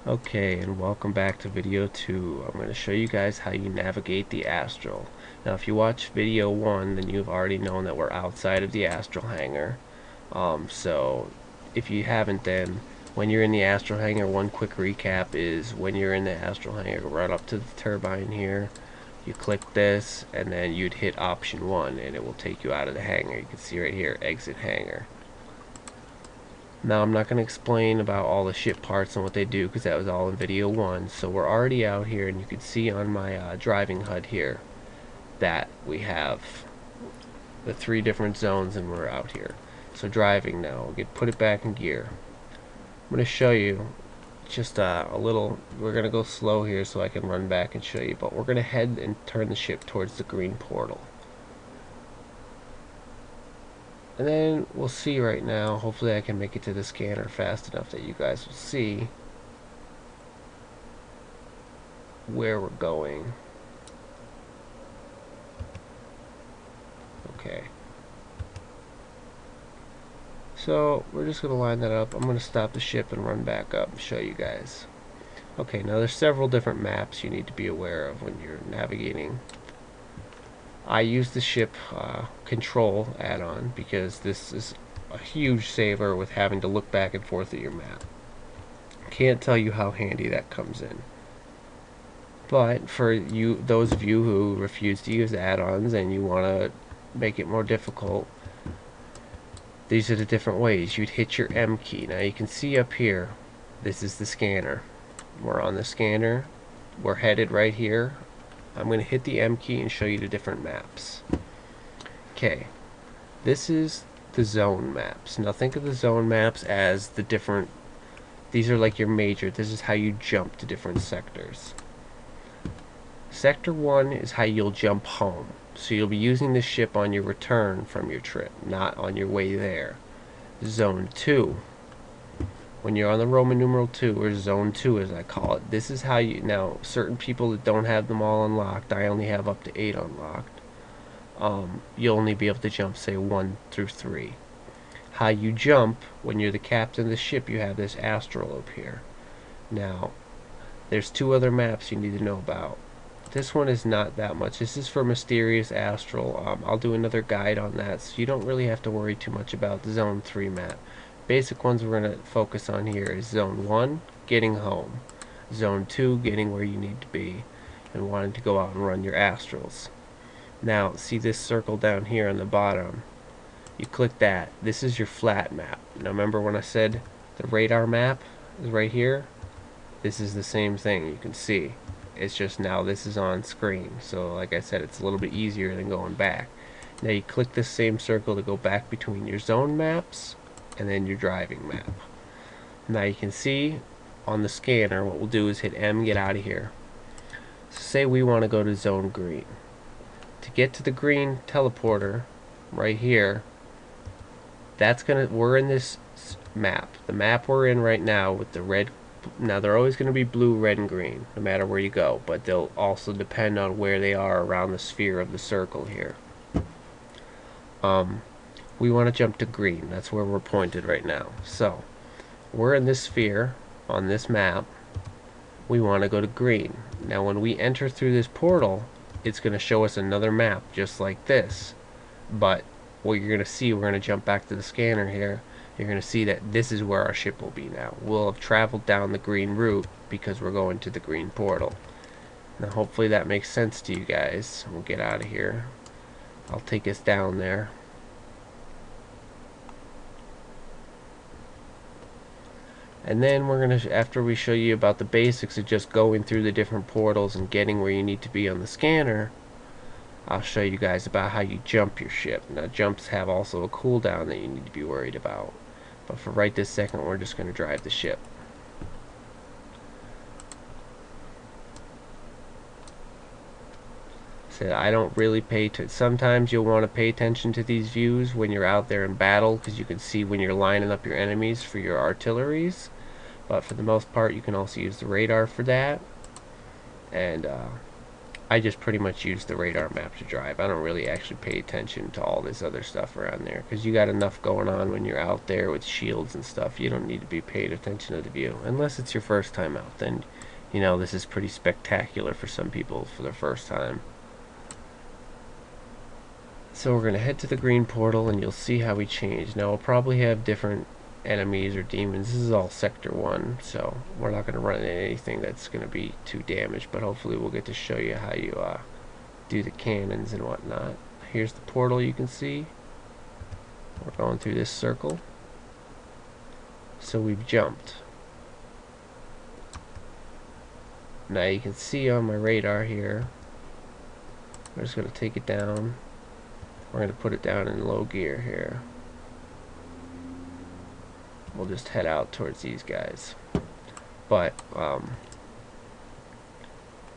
Okay, and welcome back to video 2. I'm going to show you guys how you navigate the astral. Now if you watch video 1, then you've already known that we're outside of the astral hangar. So if you haven't, then when you're in the astral hangar, one quick recap is when you're in the astral hangar, run up to the turbine here, you click this, and then you'd hit option 1 and it will take you out of the hangar. You can see right here, exit hangar. Now I'm not going to explain about all the ship parts and what they do because that was all in video 1. So we're already out here, and you can see on my driving HUD here that we have the 3 different zones and we're out here. So driving now, we'll put it back in gear. I'm going to show you just a little, we're going to go slow here so I can run back and show you, but we're going to head and turn the ship towards the green portal. And then we'll see right now, hopefully I can make it to the scanner fast enough that you guys will see where we're going. Okay. So we're just going to line that up. I'm going to stop the ship and run back up and show you guys. Okay, now there's several different maps you need to be aware of when you're navigating. I use the ship control add-on because this is a huge saver with having to look back and forth at your map. Can't tell you how handy that comes in. But for you, those of you who refuse to use add-ons and you want to make it more difficult, these are the different ways. You'd hit your M key. Now you can see up here, this is the scanner. We're on the scanner. We're headed right here. I'm going to hit the M key and show you the different maps. Okay, this is the zone maps. Now think of the zone maps as the different, these are like your major, this is how you jump to different sectors. Sector 1 is how you'll jump home. So you'll be using this ship on your return from your trip, not on your way there. Zone 2, when you're on the Roman numeral 2, or Zone 2 as I call it, this is how you, now certain people that don't have them all unlocked, I only have up to 8 unlocked, you'll only be able to jump say 1 through 3. How you jump, when you're the captain of the ship, you have this astral up here. Now there's 2 other maps you need to know about. This one is not that much. This is for Mysterious Astral. I'll do another guide on that, so you don't really have to worry too much about the Zone 3 map. Basic ones we're going to focus on here is Zone 1, getting home. Zone 2, getting where you need to be and wanting to go out and run your astrals. Now, see this circle down here on the bottom? You click that. This is your flat map. Now remember when I said the radar map is right here? This is the same thing, you can see. It's just now this is on screen. So like I said, it's a little bit easier than going back. Now you click this same circle to go back between your zone maps and then your driving map. Now you can see on the scanner, what we'll do is hit M, get out of here. So say we want to go to zone green. To get to the green teleporter right here, we're in this map. The map we're in right now with the red, now they're always going to be blue, red, and green no matter where you go, but they'll also depend on where they are around the sphere of the circle here. We want to jump to green. That's where we're pointed right now. So we're in this sphere on this map. We want to go to green. Now when we enter through this portal, it's going to show us another map just like this. But what you're going to see, we're going to jump back to the scanner here. You're going to see that this is where our ship will be now. We'll have traveled down the green route because we're going to the green portal. Now hopefully that makes sense to you guys. We'll get out of here. I'll take us down there. And then we're going to, after we show you about the basics of just going through the different portals and getting where you need to be on the scanner, I'll show you guys about how you jump your ship. Now jumps have also a cooldown that you need to be worried about. But for right this second, we're just going to drive the ship. So I don't really sometimes you'll want to pay attention to these views when you're out there in battle, because you can see when you're lining up your enemies for your artilleries. But for the most part, you can also use the radar for that. And I just pretty much use the radar map to drive. I don't really actually pay attention to all this other stuff around there, because you got enough going on when you're out there with shields and stuff. You don't need to be paying attention to the view unless it's your first time out. Then you know this is pretty spectacular for some people for their first time. So we're going to head to the green portal and you'll see how we change. Now we'll probably have different enemies or demons. This is all sector 1, so we're not going to run into anything that's going to be too damaged, but hopefully we'll get to show you how you do the cannons and whatnot. Here's the portal you can see. We're going through this circle. So we've jumped. Now you can see on my radar here, we're just going to take it down. We're going to put it down in low gear here. We'll just head out towards these guys. But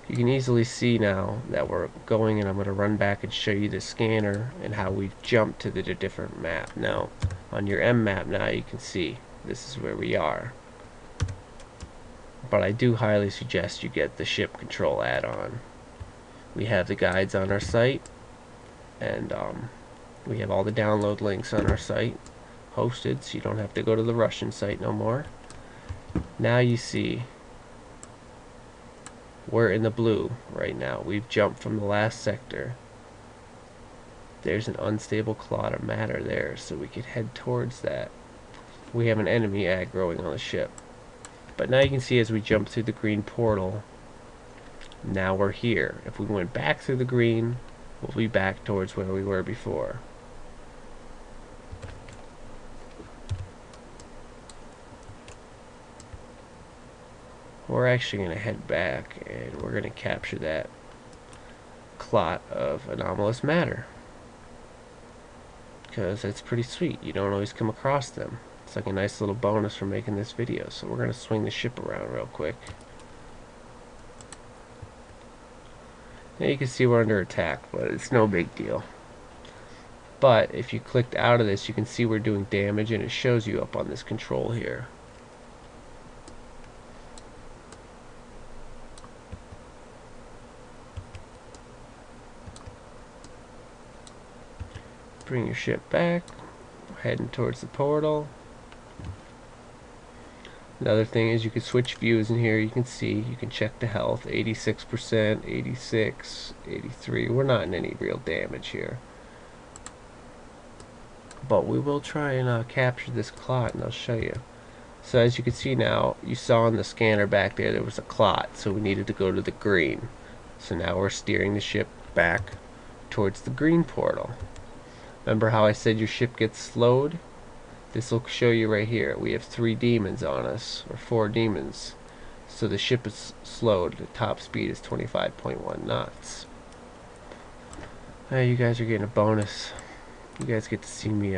you can easily see now that we're going, and I'm going to run back and show you the scanner and how we've jumped to the different map. Now on your M map now you can see this is where we are. But I do highly suggest you get the ship control add-on. We have the guides on our site, and we have all the download links on our site hosted, so you don't have to go to the Russian site no more. Now you see we're in the blue right now. We've jumped from the last sector. There's an unstable clot of matter there, so we could head towards that. We have an enemy aggroing on the ship. But now you can see as we jump through the green portal, now we're here. If we went back through the green, we'll be back towards where we were before. We're actually going to head back and we're going to capture that clot of anomalous matter, because it's pretty sweet. You don't always come across them. It's like a nice little bonus for making this video. So we're going to swing the ship around real quick. Now you can see we're under attack, but it's no big deal. But if you clicked out of this, you can see we're doing damage, and it shows you up on this control here. Bring your ship back. We're heading towards the portal. Another thing is you can switch views in here. You can see, you can check the health, 86%, 86, 83. We're not in any real damage here. But we will try and capture this clot, and I'll show you. So as you can see now, you saw on the scanner back there was a clot, so we needed to go to the green. So now we're steering the ship back towards the green portal. Remember how I said your ship gets slowed? This will show you right here. We have 3 demons on us, or 4 demons. So the ship is slowed. The top speed is 25.1 knots. Now you guys are getting a bonus. You guys get to see me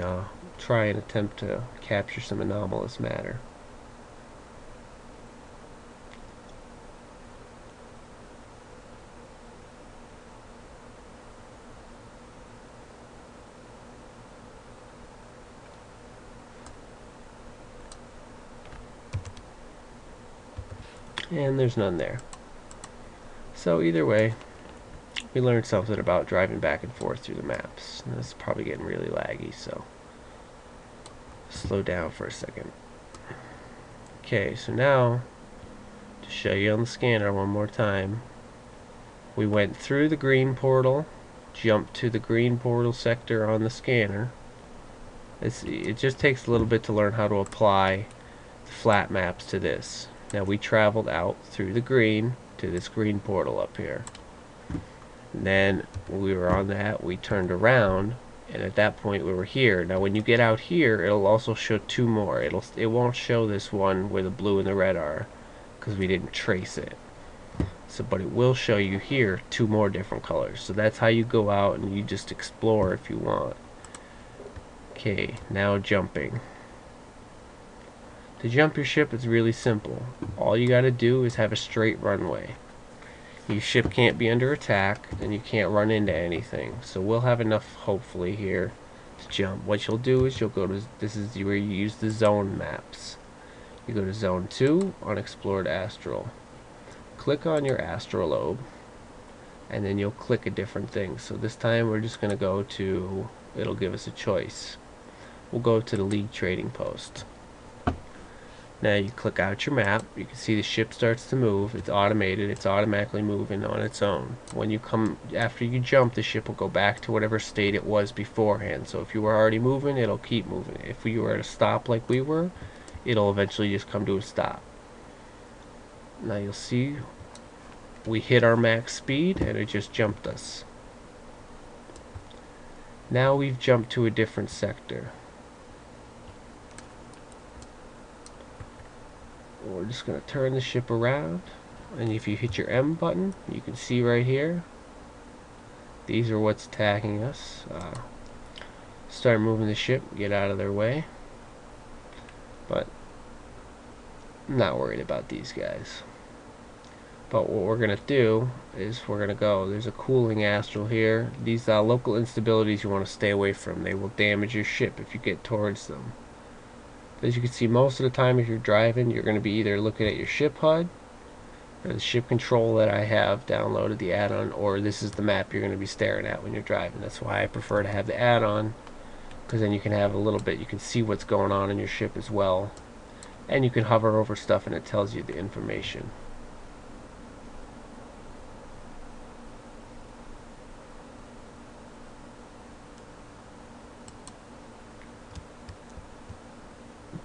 try and attempt to capture some anomalous matter. And there's none there. So either way, we learned something about driving back and forth through the maps. And this is probably getting really laggy, so slow down for a second. Okay, so now to show you on the scanner one more time, we went through the green portal, jumped to the green portal sector on the scanner. It just takes a little bit to learn how to apply the flat maps to this. Now we traveled out through the green to this green portal up here. And then we were on that, we turned around, and at that point we were here. Now when you get out here, it'll also show 2 more. It won't show this one where the blue and the red are, because we didn't trace it. So, but it will show you here 2 more different colors. So that's how you go out and you just explore if you want. Okay, now jumping. To jump your ship is really simple. All you gotta do is have a straight runway. Your ship can't be under attack, and you can't run into anything. So we'll have enough, hopefully, here to jump. What you'll do is you'll go to, this is where you use the zone maps. You go to Zone 2, Unexplored Astral. Click on your astral lobe. and then you'll click a different thing. So this time we're just going to go to, it'll give us a choice. We'll go to the league trading post. Now you click out your map, you can see the ship starts to move. It's automated, it's automatically moving on its own. When you come, after you jump, the ship will go back to whatever state it was beforehand. So if you were already moving, it'll keep moving. If you were at a stop like we were, it'll eventually just come to a stop. Now you'll see we hit our max speed and it just jumped us. Now we've jumped to a different sector. We're just going to turn the ship around, and if you hit your M button, you can see right here, these are what's attacking us. Start moving the ship, get out of their way, but I'm not worried about these guys. But what we're going to do is we're going to go, there's a cooling astral here. These local instabilities you want to stay away from. They will damage your ship if you get towards them. As you can see, most of the time if you're driving, you're going to be either looking at your ship HUD or the ship control that I have downloaded, the add-on, or this is the map you're going to be staring at when you're driving. That's why I prefer to have the add-on, because then you can have a little bit, you can see what's going on in your ship as well, and you can hover over stuff and it tells you the information.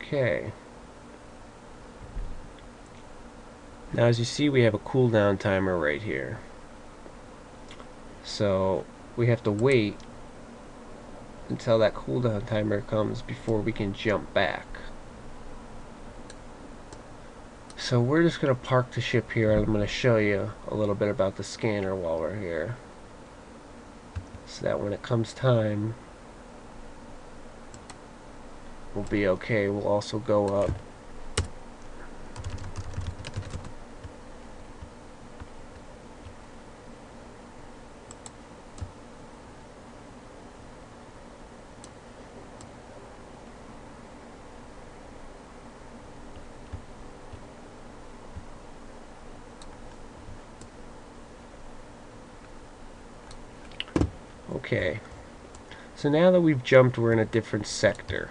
Okay. Now as you see, we have a cooldown timer right here. So we have to wait until that cooldown timer comes before we can jump back. So we're just going to park the ship here, and I'm going to show you a little bit about the scanner while we're here, so that when it comes time, we'll be okay. We'll also go up. Okay, so now that we've jumped, we're in a different sector.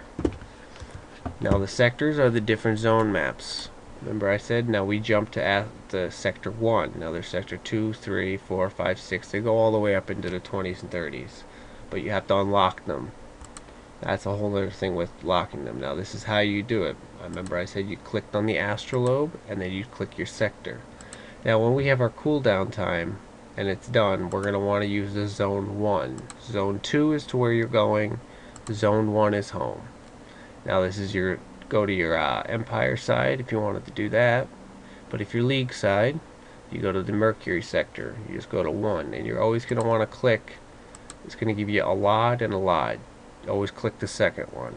Now the sectors are the different zone maps. Remember I said, now we jump to the sector 1. Now there's sector 2, 3, 4, 5, 6. They go all the way up into the 20s and 30s. But you have to unlock them. That's a whole other thing with locking them. Now this is how you do it. Remember I said you clicked on the astral lobe and then you click your sector. Now when we have our cooldown time and it's done, we're going to want to use the zone 1. Zone 2 is to where you're going. Zone 1 is home. Now this is your, go to your Empire side if you wanted to do that. But if you're League side, you go to the Mercury sector. You just go to 1, and you're always going to want to click. It's going to give you a lot and a lot. Always click the second one.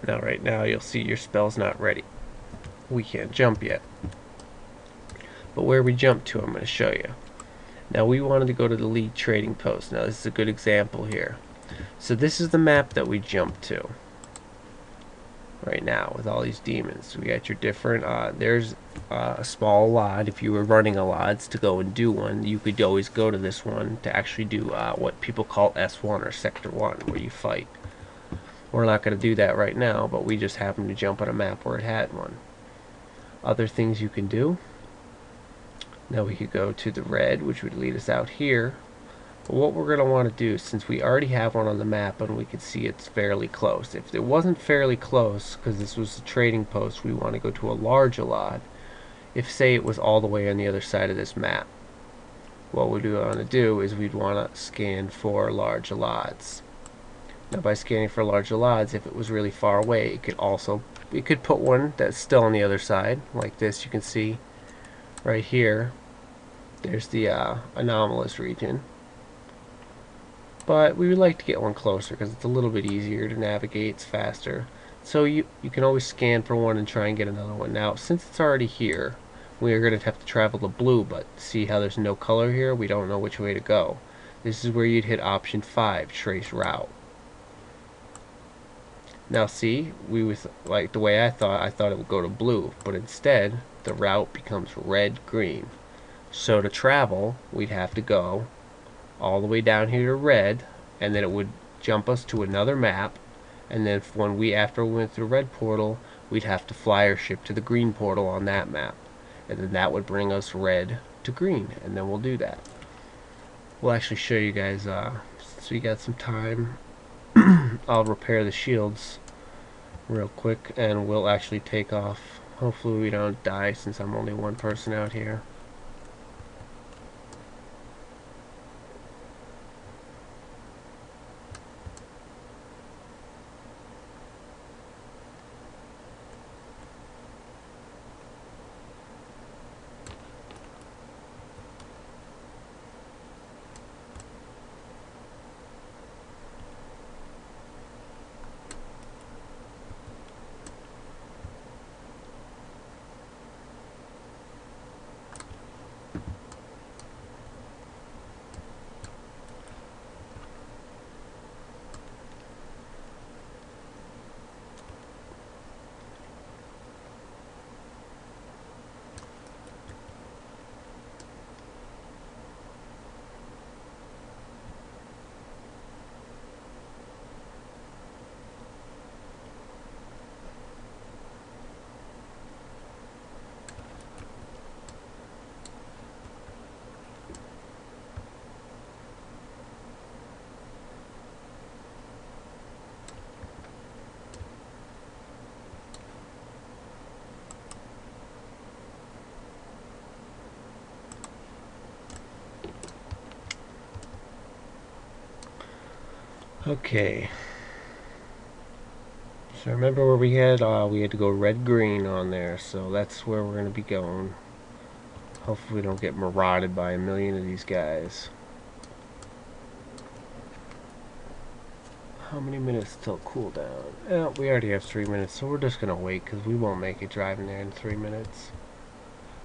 Now right now you'll see your spell's not ready. We can't jump yet. But where we jump to, I'm going to show you. Now we wanted to go to the League trading post. Now this is a good example here. So this is the map that we jumped to right now with all these demons. We got your different, there's a small allod. If you were running allods to go and do one, you could always go to this one to actually do what people call S1 or Sector 1, where you fight. We're not going to do that right now, but we just happened to jump on a map where it had one. Other things you can do. Now we could go to the red, which would lead us out here. But what we're going to want to do, since we already have one on the map and we can see it's fairly close. If it wasn't fairly close, because this was a trading post, we want to go to a large allod. If, say, it was all the way on the other side of this map, what we'd want to do is we'd want to scan for large allods. Now by scanning for large allods, if it was really far away, it could put one that's still on the other side, like this. You can see right here, there's the anomalous region. But we would like to get one closer because it's a little bit easier to navigate, it's faster. So you can always scan for one and try and get another one. Now, since it's already here, we are going to have to travel to blue, but see how there's no color here? We don't know which way to go. This is where you'd hit option 5, trace route. Now see, like the way I thought it would go to blue, but instead the route becomes red-green. So to travel, we'd have to go all the way down here to red, and then it would jump us to another map, and then after we went through red portal, we'd have to fly our ship to the green portal on that map, and then that would bring us red to green, and then we'll do that. We'll actually show you guys, since we got some time, I'll repair the shields real quick, and we'll actually take off. Hopefully we don't die since I'm only one person out here. Okay. So remember where we had to go red-green on there, so that's where we're going to be going. Hopefully we don't get marauded by a million of these guys. How many minutes till cooldown? We already have 3 minutes, so we're just going to wait because we won't make it driving there in 3 minutes.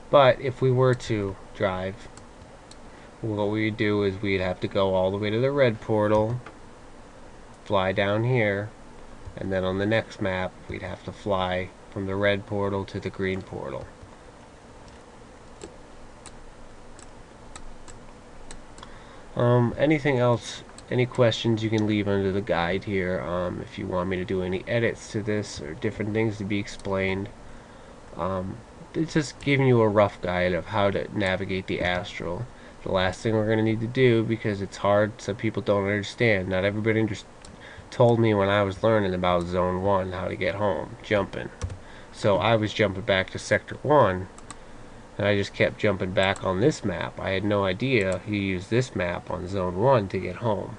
But if we were to drive, what we'd do is we'd have to go all the way to the red portal, fly down here, and then on the next map we'd have to fly from the red portal to the green portal. Anything else, any questions you can leave under the guide here. If you want me to do any edits to this or different things to be explained. It's just giving you a rough guide of how to navigate the astral. The last thing we're going to need to do, because it's hard, some people don't understand. Not everybody told me when I was learning about Zone 1 how to get home, jumping. So I was jumping back to Sector 1, and I just kept jumping back on this map. I had no idea you use this map on Zone 1 to get home.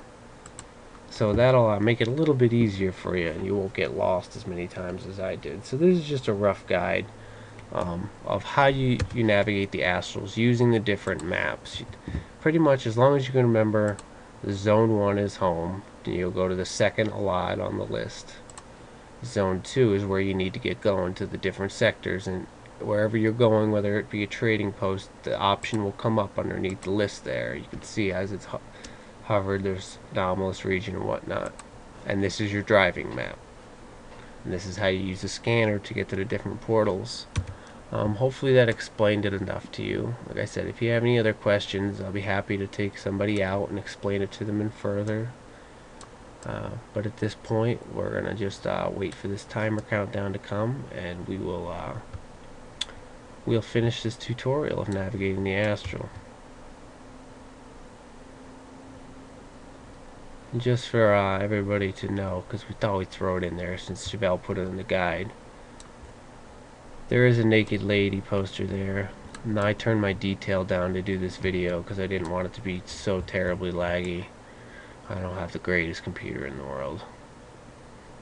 So that'll make it a little bit easier for you, and you won't get lost as many times as I did. So this is just a rough guide of how you navigate the astrals using the different maps. Pretty much, as long as you can remember the Zone 1 is home, then you'll go to the second allot on the list. Zone 2 is where you need to get going to the different sectors, and wherever you're going, whether it be a trading post, the option will come up underneath the list there. You can see as it's hovered, there's anomalous region and whatnot. And this is your driving map. And this is how you use the scanner to get to the different portals. Hopefully that explained it enough to you. Like I said, if you have any other questions, I'll be happy to take somebody out and explain it to them in further. But at this point, we're going to just wait for this timer countdown to come, and we'll finish this tutorial of navigating the astral. And just for everybody to know, because we thought we'd throw it in there since Chevelle put it in the guide, there is a naked lady poster there. And I turned my detail down to do this video because I didn't want it to be so terribly laggy. I don't have the greatest computer in the world.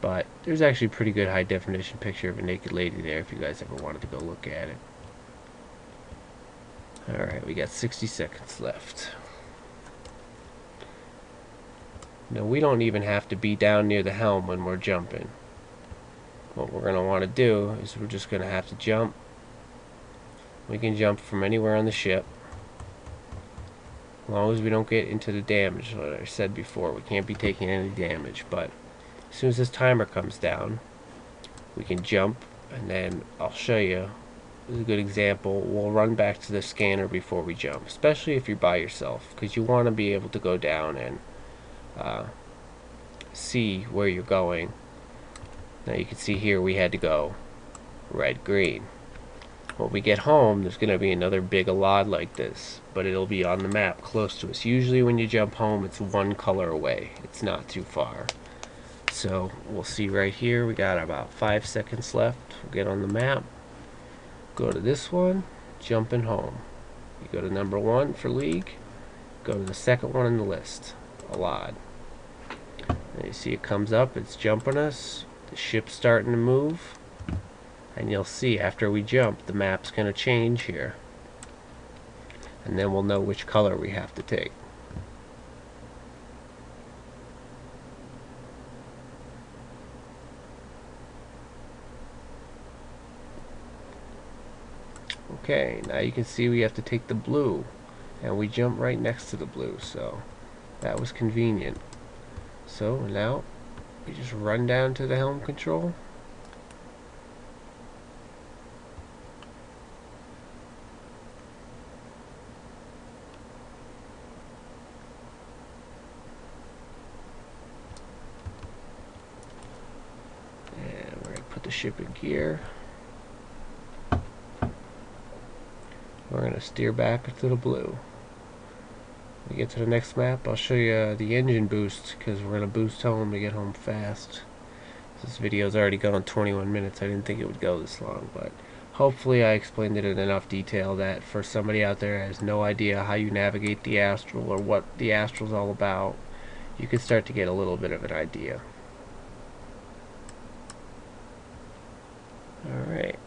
But there's actually a pretty good high definition picture of a naked lady there if you guys ever wanted to go look at it. Alright, we got 60 seconds left. Now we don't even have to be down near the helm when we're jumping. What we're going to want to do is we're just going to have to jump. We can jump from anywhere on the ship. As long as we don't get into the damage, like I said before, we can't be taking any damage. But as soon as this timer comes down, we can jump, and then I'll show you is a good example. We'll run back to the scanner before we jump, especially if you're by yourself, because you want to be able to go down and see where you're going. Now you can see here we had to go red, green. When we get home, there's going to be another big allod like this, but it'll be on the map close to us. Usually when you jump home, it's one color away. It's not too far. So we'll see right here, we got about 5 seconds left. We'll get on the map, go to this one, jumping home. You go to number 1 for league, go to the second one in the list, allod. And you see it comes up, it's jumping us, the ship's starting to move, and you'll see after we jump, the map's going to change here. And then we'll know which color we have to take. Okay, now you can see we have to take the blue, and we jump right next to the blue, so that was convenient. So now we just run down to the helm control. And we're going to put the ship in gear. We're going to steer back to the blue. When we get to the next map, I'll show you the engine boost, because we're going to boost home to get home fast. This video's already gone 21 minutes. I didn't think it would go this long, but hopefully I explained it in enough detail that for somebody out there who has no idea how you navigate the astral or what the astral's all about, you can start to get a little bit of an idea. Alright.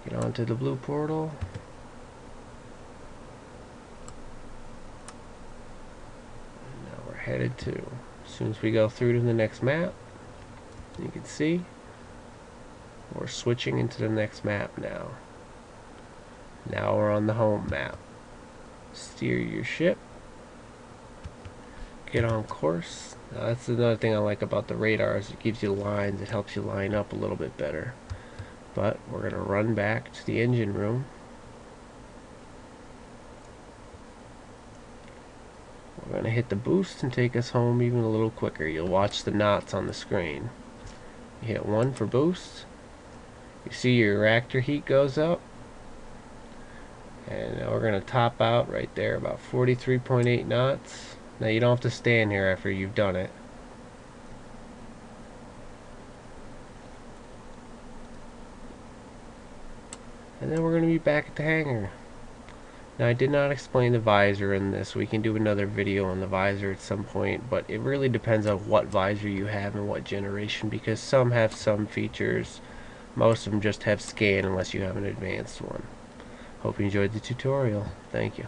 Get onto the blue portal. And now we're headed to, as soon as we go through to the next map, you can see we're switching into the next map now. Now we're on the home map. Steer your ship. Get on course. Now that's another thing I like about the radars. It gives you lines. It helps you line up a little bit better. But we're going to run back to the engine room. We're going to hit the boost and take us home even a little quicker. You'll watch the knots on the screen. You hit 1 for boost. You see your reactor heat goes up. And now we're going to top out right there, about 43.8 knots. Now you don't have to stand here after you've done it. And then we're going to be back at the hangar. Now I did not explain the visor in this. We can do another video on the visor at some point, but it really depends on what visor you have and what generation, because some have some features. Most of them just have scan unless you have an advanced one. Hope you enjoyed the tutorial. Thank you.